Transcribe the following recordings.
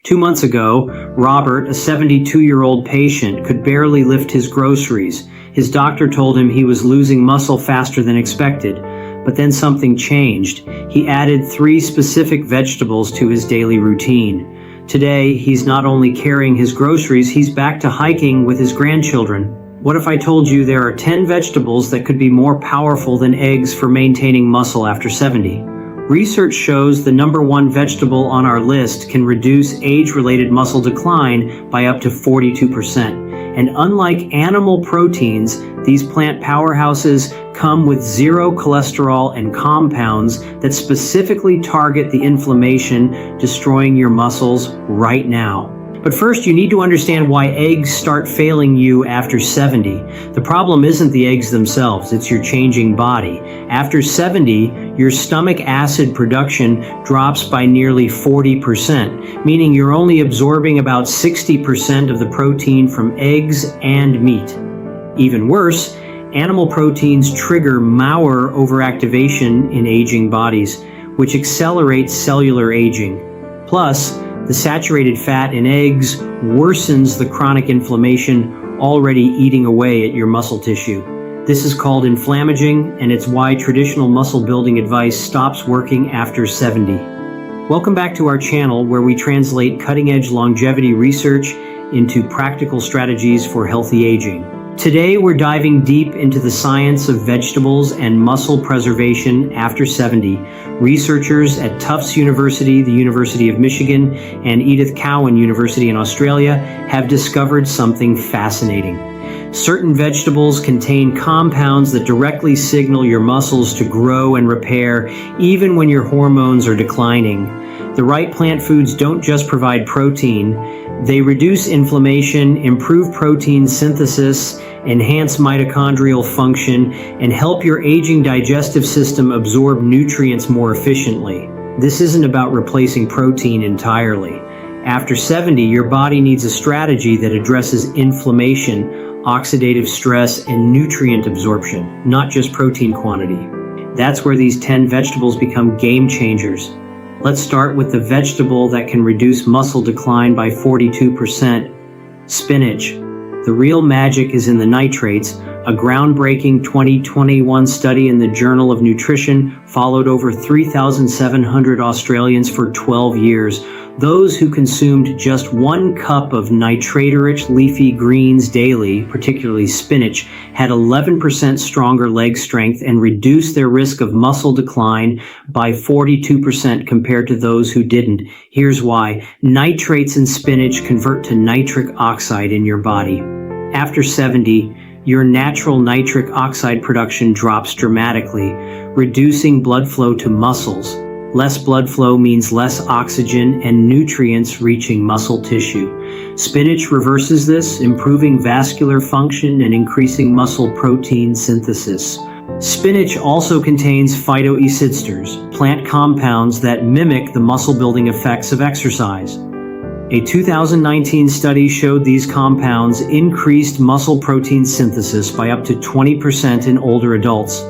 2 months ago, Robert, a 72-year-old patient, could barely lift his groceries. His doctor told him he was losing muscle faster than expected. But then something changed. He added 3 specific vegetables to his daily routine. Today, he's not only carrying his groceries, he's back to hiking with his grandchildren. What if I told you there are 10 vegetables that could be more powerful than eggs for maintaining muscle after 70? Research shows the number 1 vegetable on our list can reduce age-related muscle decline by up to 42%. And unlike animal proteins, these plant powerhouses come with 0 cholesterol and compounds that specifically target the inflammation, destroying your muscles right now. But first, you need to understand why eggs start failing you after 70. The problem isn't the eggs themselves, it's your changing body. After 70, your stomach acid production drops by nearly 40%, meaning you're only absorbing about 60% of the protein from eggs and meat. Even worse, animal proteins trigger Maurer overactivation in aging bodies, which accelerates cellular aging. Plus, the saturated fat in eggs worsens the chronic inflammation already eating away at your muscle tissue. This is called inflammaging, and it's why traditional muscle building advice stops working after 70. Welcome back to our channel, where we translate cutting-edge longevity research into practical strategies for healthy aging. Today, we're diving deep into the science of vegetables and muscle preservation after 70. Researchers at Tufts University, the University of Michigan, and Edith Cowan University in Australia have discovered something fascinating. Certain vegetables contain compounds that directly signal your muscles to grow and repair, even when your hormones are declining. The right plant foods don't just provide protein, they reduce inflammation, improve protein synthesis, enhance mitochondrial function, and help your aging digestive system absorb nutrients more efficiently. This isn't about replacing protein entirely. After 70, your body needs a strategy that addresses inflammation, oxidative stress, and nutrient absorption, not just protein quantity. That's where these 10 vegetables become game changers. Let's start with the vegetable that can reduce muscle decline by 42%, spinach. The real magic is in the nitrates. A groundbreaking 2021 study in the Journal of Nutrition followed over 3,700 Australians for 12 years. Those who consumed just 1 cup of nitrate-rich leafy greens daily, particularly spinach, had 11% stronger leg strength and reduced their risk of muscle decline by 42% compared to those who didn't. Here's why. Nitrates in spinach convert to nitric oxide in your body. After 70, your natural nitric oxide production drops dramatically, reducing blood flow to muscles. Less blood flow means less oxygen and nutrients reaching muscle tissue. Spinach reverses this, improving vascular function and increasing muscle protein synthesis. Spinach also contains phytoesters, plant compounds that mimic the muscle-building effects of exercise. A 2019 study showed these compounds increased muscle protein synthesis by up to 20% in older adults.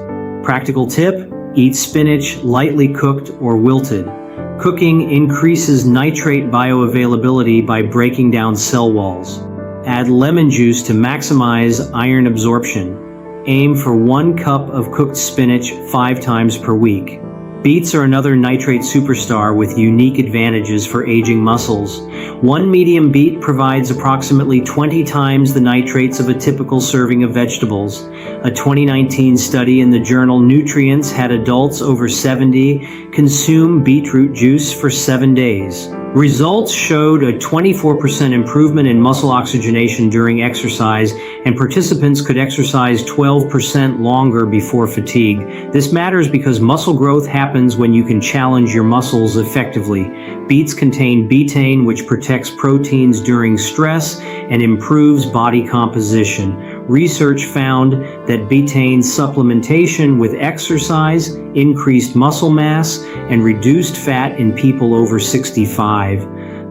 Practical tip: eat spinach lightly cooked or wilted. Cooking increases nitrate bioavailability by breaking down cell walls. Add lemon juice to maximize iron absorption. Aim for 1 cup of cooked spinach 5 times per week. Beets are another nitrate superstar with unique advantages for aging muscles. 1 medium beet provides approximately 20 times the nitrates of a typical serving of vegetables. A 2019 study in the journal Nutrients had adults over 70 consume beetroot juice for 7 days. Results showed a 24% improvement in muscle oxygenation during exercise, and participants could exercise 12% longer before fatigue. This matters because muscle growth happens when you can challenge your muscles effectively. Beets contain betaine, which protects proteins during stress and improves body composition. Research found that betaine supplementation with exercise increased muscle mass and reduced fat in people over 65.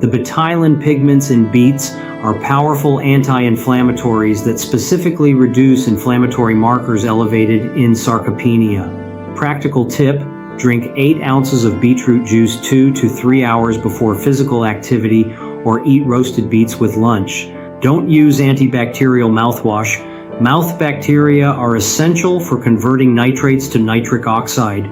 The betaine pigments in beets are powerful anti-inflammatories that specifically reduce inflammatory markers elevated in sarcopenia. Practical tip: drink 8 ounces of beetroot juice 2 to 3 hours before physical activity or eat roasted beets with lunch. Don't use antibacterial mouthwash. Mouth bacteria are essential for converting nitrates to nitric oxide.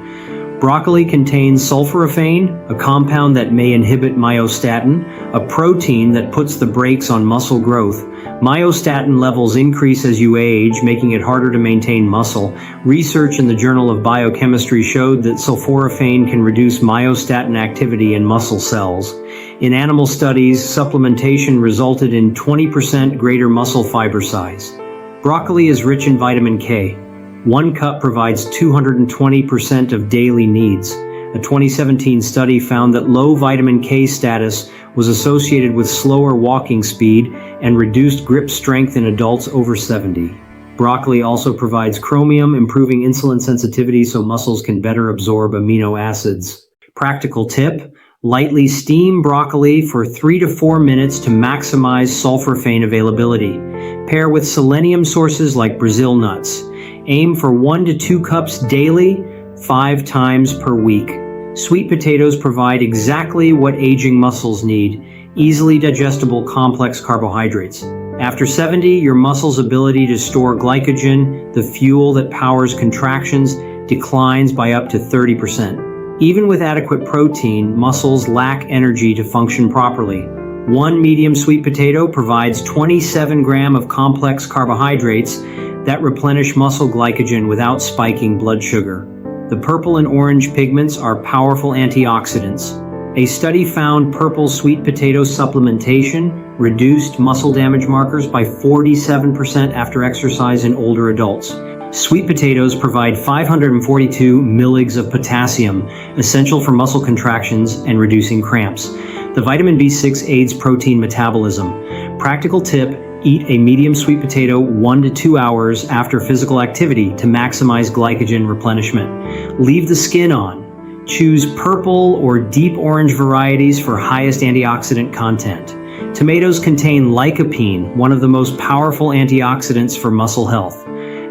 Broccoli contains sulforaphane, a compound that may inhibit myostatin, a protein that puts the brakes on muscle growth. Myostatin levels increase as you age, making it harder to maintain muscle. Research in the Journal of Biochemistry showed that sulforaphane can reduce myostatin activity in muscle cells. In animal studies, supplementation resulted in 20% greater muscle fiber size. Broccoli is rich in vitamin K. 1 cup provides 220% of daily needs. A 2017 study found that low vitamin K status was associated with slower walking speed and reduced grip strength in adults over 70. Broccoli also provides chromium, improving insulin sensitivity so muscles can better absorb amino acids. Practical tip: lightly steam broccoli for 3 to 4 minutes to maximize sulforaphane availability. Pair with selenium sources like Brazil nuts. Aim for 1 to 2 cups daily, 5 times per week. Sweet potatoes provide exactly what aging muscles need: easily digestible complex carbohydrates. After 70, your muscles' ability to store glycogen, the fuel that powers contractions, declines by up to 30%. Even with adequate protein, muscles lack energy to function properly. 1 medium sweet potato provides 27 grams of complex carbohydrates that replenish muscle glycogen without spiking blood sugar. The purple and orange pigments are powerful antioxidants. A study found purple sweet potato supplementation reduced muscle damage markers by 47% after exercise in older adults. Sweet potatoes provide 542 milligrams of potassium, essential for muscle contractions and reducing cramps. The vitamin B6 aids protein metabolism. Practical tip: eat a medium sweet potato 1 to 2 hours after physical activity to maximize glycogen replenishment. Leave the skin on. Choose purple or deep orange varieties for highest antioxidant content. Tomatoes contain lycopene, one of the most powerful antioxidants for muscle health.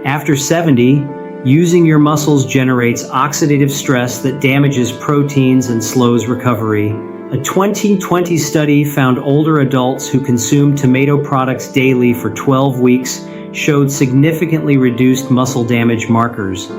After 70, using your muscles generates oxidative stress that damages proteins and slows recovery. A 2020 study found older adults who consumed tomato products daily for 12 weeks showed significantly reduced muscle damage markers.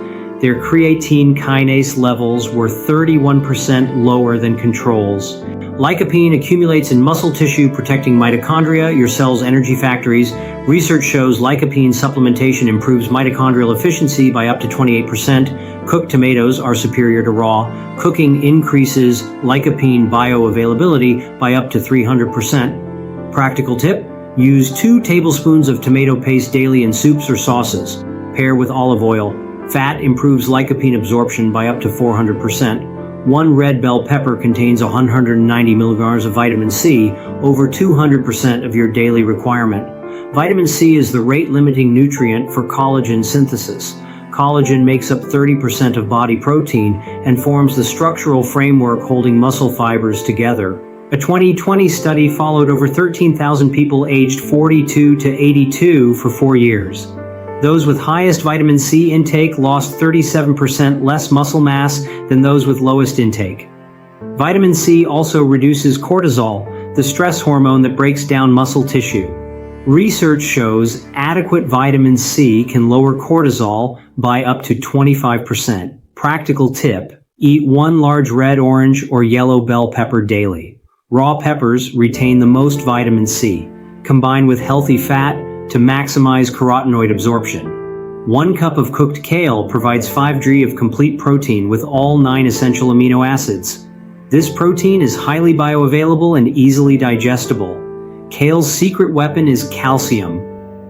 Their creatine kinase levels were 31% lower than controls. Lycopene accumulates in muscle tissue, protecting mitochondria, your cell's energy factories. Research shows lycopene supplementation improves mitochondrial efficiency by up to 28%. Cooked tomatoes are superior to raw. Cooking increases lycopene bioavailability by up to 300%. Practical tip: use 2 tablespoons of tomato paste daily in soups or sauces. Pair with olive oil. Fat improves lycopene absorption by up to 400%. 1 red bell pepper contains 190 milligrams of vitamin C, over 200% of your daily requirement. Vitamin C is the rate-limiting nutrient for collagen synthesis. Collagen makes up 30% of body protein and forms the structural framework holding muscle fibers together. A 2020 study followed over 13,000 people aged 42 to 82 for 4 years. Those with highest vitamin C intake lost 37% less muscle mass than those with lowest intake. Vitamin C also reduces cortisol, the stress hormone that breaks down muscle tissue. Research shows adequate vitamin C can lower cortisol by up to 25%. Practical tip: eat 1 large red, orange, or yellow bell pepper daily. Raw peppers retain the most vitamin C. Combine with healthy fat to maximize carotenoid absorption. 1 cup of cooked kale provides 5 grams of complete protein with all 9 essential amino acids. This protein is highly bioavailable and easily digestible. Kale's secret weapon is calcium.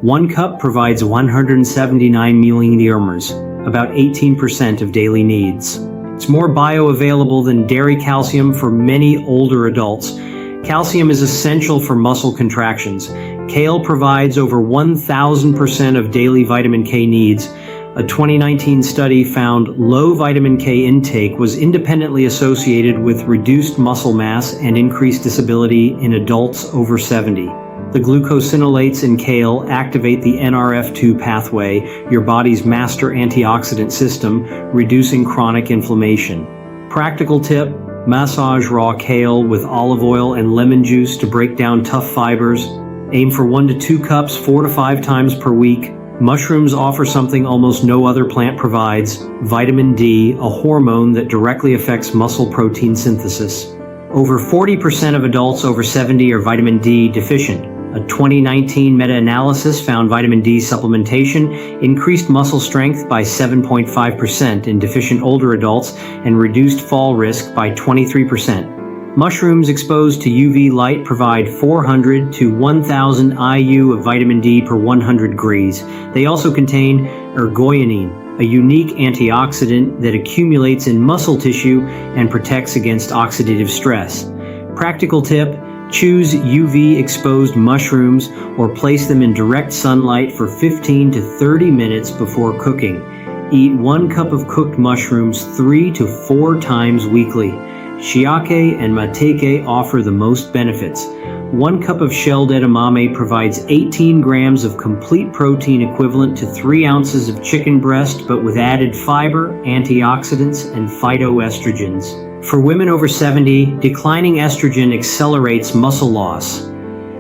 1 cup provides 179 milligrams, about 18% of daily needs. It's more bioavailable than dairy calcium for many older adults. Calcium is essential for muscle contractions. Kale provides over 1,000% of daily vitamin K needs. A 2019 study found low vitamin K intake was independently associated with reduced muscle mass and increased disability in adults over 70. The glucosinolates in kale activate the NRF2 pathway, your body's master antioxidant system, reducing chronic inflammation. Practical tip: Massage raw kale with olive oil and lemon juice to break down tough fibers. Aim for 1 to 2 cups 4 to 5 times per week. Mushrooms offer something almost no other plant provides: vitamin D, a hormone that directly affects muscle protein synthesis. Over 40% of adults over 70 are vitamin D deficient. A 2019 meta-analysis found vitamin D supplementation increased muscle strength by 7.5% in deficient older adults and reduced fall risk by 23%. Mushrooms exposed to UV light provide 400 to 1,000 IU of vitamin D per 100 degrees. They also contain ergoyanine, a unique antioxidant that accumulates in muscle tissue and protects against oxidative stress. Practical tip: choose UV-exposed mushrooms or place them in direct sunlight for 15 to 30 minutes before cooking. Eat 1 cup of cooked mushrooms 3 to 4 times weekly. Shiake and mateke offer the most benefits. 1 cup of shelled edamame provides 18 grams of complete protein equivalent to 3 ounces of chicken breast, but with added fiber, antioxidants, and phytoestrogens. For women over 70, declining estrogen accelerates muscle loss.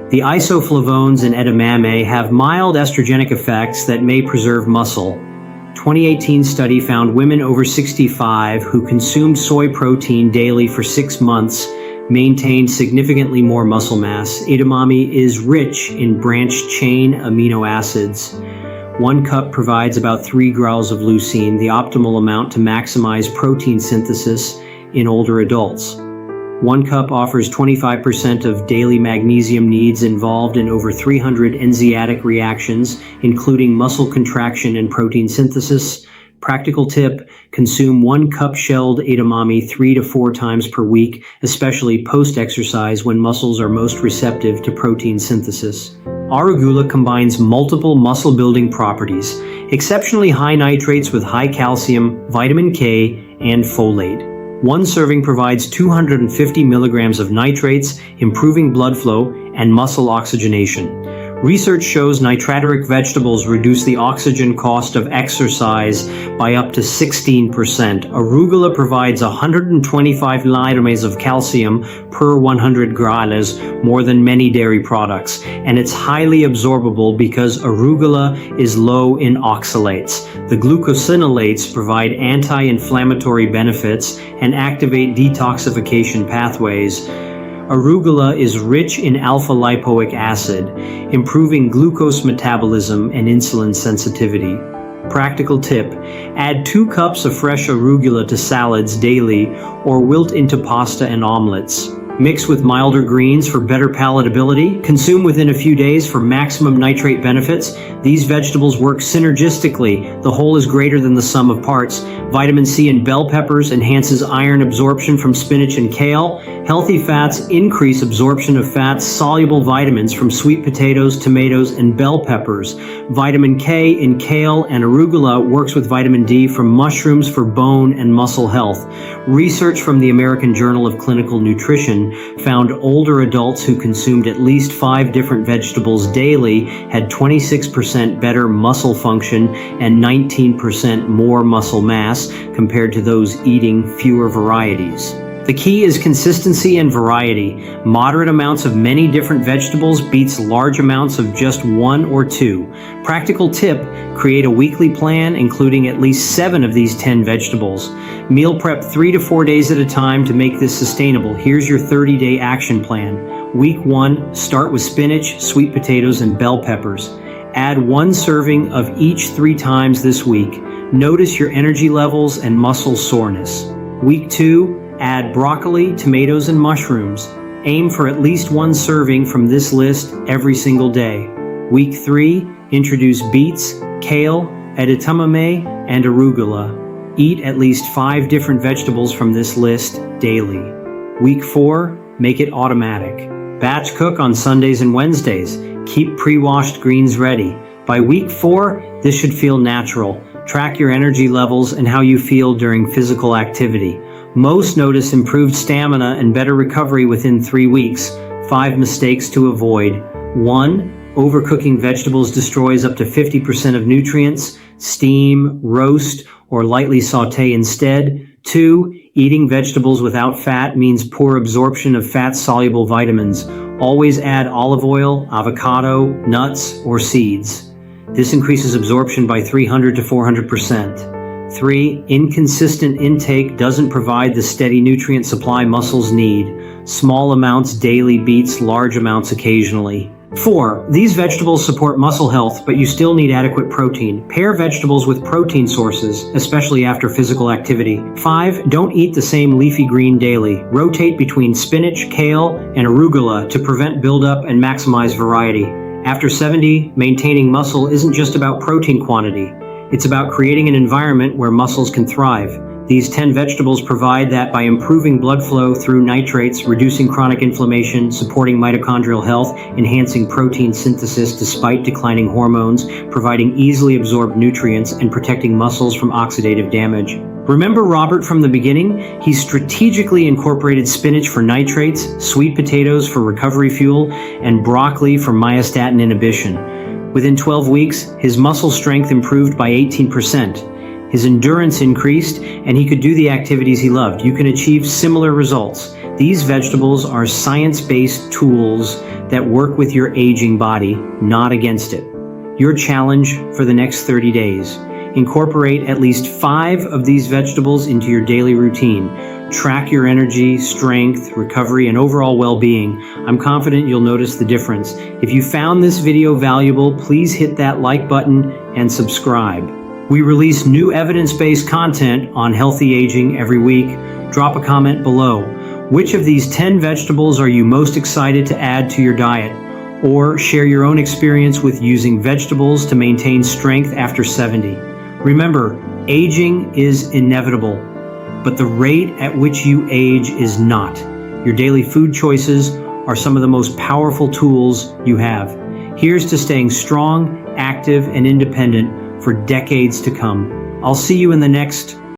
The isoflavones in edamame have mild estrogenic effects that may preserve muscle. 2018 study found women over 65 who consumed soy protein daily for 6 months maintained significantly more muscle mass. Edamame is rich in branched chain amino acids. 1 cup provides about 3 grams of leucine, the optimal amount to maximize protein synthesis in older adults. 1 cup offers 25% of daily magnesium needs involved in over 300 enzymatic reactions, including muscle contraction and protein synthesis. Practical tip: consume 1 cup shelled edamame 3 to 4 times per week, especially post-exercise when muscles are most receptive to protein synthesis. Arugula combines multiple muscle-building properties, exceptionally high nitrates with high calcium, vitamin K, and folate. 1 serving provides 250 milligrams of nitrates, improving blood flow and muscle oxygenation. Research shows nitrateric vegetables reduce the oxygen cost of exercise by up to 16%. Arugula provides 125 milligrams of calcium per 100 grams, more than many dairy products, and it's highly absorbable because arugula is low in oxalates. The glucosinolates provide anti-inflammatory benefits and activate detoxification pathways. Arugula is rich in alpha-lipoic acid, improving glucose metabolism and insulin sensitivity. Practical tip: add 2 cups of fresh arugula to salads daily or wilt into pasta and omelets. Mix with milder greens for better palatability. Consume within a few days for maximum nitrate benefits. These vegetables work synergistically. The whole is greater than the sum of parts. Vitamin C in bell peppers enhances iron absorption from spinach and kale. Healthy fats increase absorption of fat-soluble vitamins from sweet potatoes, tomatoes, and bell peppers. Vitamin K in kale and arugula works with vitamin D from mushrooms for bone and muscle health. Research from the American Journal of Clinical Nutrition found older adults who consumed at least 5 different vegetables daily had 26% better muscle function and 19% more muscle mass compared to those eating fewer varieties. The key is consistency and variety. Moderate amounts of many different vegetables beats large amounts of just 1 or 2. Practical tip: create a weekly plan including at least 7 of these 10 vegetables. Meal prep 3 to 4 days at a time to make this sustainable. Here's your 30-day action plan. Week 1, start with spinach, sweet potatoes, and bell peppers. Add 1 serving of each 3 times this week. Notice your energy levels and muscle soreness. Week 2, add broccoli, tomatoes, and mushrooms. Aim for at least 1 serving from this list every single day. Week 3, introduce beets, kale, edamame, and arugula. Eat at least 5 different vegetables from this list daily. Week 4, make it automatic. Batch cook on Sundays and Wednesdays. Keep pre-washed greens ready. By week 4, this should feel natural. Track your energy levels and how you feel during physical activity. Most notice improved stamina and better recovery within 3 weeks. 5 mistakes to avoid. 1. Overcooking vegetables destroys up to 50% of nutrients. Steam, roast, or lightly saute instead. 2. Eating vegetables without fat means poor absorption of fat-soluble vitamins. Always add olive oil, avocado, nuts, or seeds. This increases absorption by 300 to 400%. 3. Inconsistent intake doesn't provide the steady nutrient supply muscles need. Small amounts daily beats large amounts occasionally. 4. These vegetables support muscle health, but you still need adequate protein. Pair vegetables with protein sources, especially after physical activity. 5. Don't eat the same leafy green daily. Rotate between spinach, kale, and arugula to prevent buildup and maximize variety. After 70, maintaining muscle isn't just about protein quantity. It's about creating an environment where muscles can thrive. These 10 vegetables provide that by improving blood flow through nitrates, reducing chronic inflammation, supporting mitochondrial health, enhancing protein synthesis despite declining hormones, providing easily absorbed nutrients, and protecting muscles from oxidative damage. Remember Robert from the beginning? He strategically incorporated spinach for nitrates, sweet potatoes for recovery fuel, and broccoli for myostatin inhibition. Within 12 weeks, his muscle strength improved by 18%. His endurance increased, and he could do the activities he loved. You can achieve similar results. These vegetables are science-based tools that work with your aging body, not against it. Your challenge for the next 30 days. Incorporate at least 5 of these vegetables into your daily routine. Track your energy, strength, recovery, and overall well-being. I'm confident you'll notice the difference. If you found this video valuable, please hit that like button and subscribe. We release new evidence-based content on healthy aging every week. Drop a comment below. Which of these 10 vegetables are you most excited to add to your diet? Or share your own experience with using vegetables to maintain strength after 70. Remember, aging is inevitable, but the rate at which you age is not. Your daily food choices are some of the most powerful tools you have. Here's to staying strong, active, and independent for decades to come. I'll see you in the next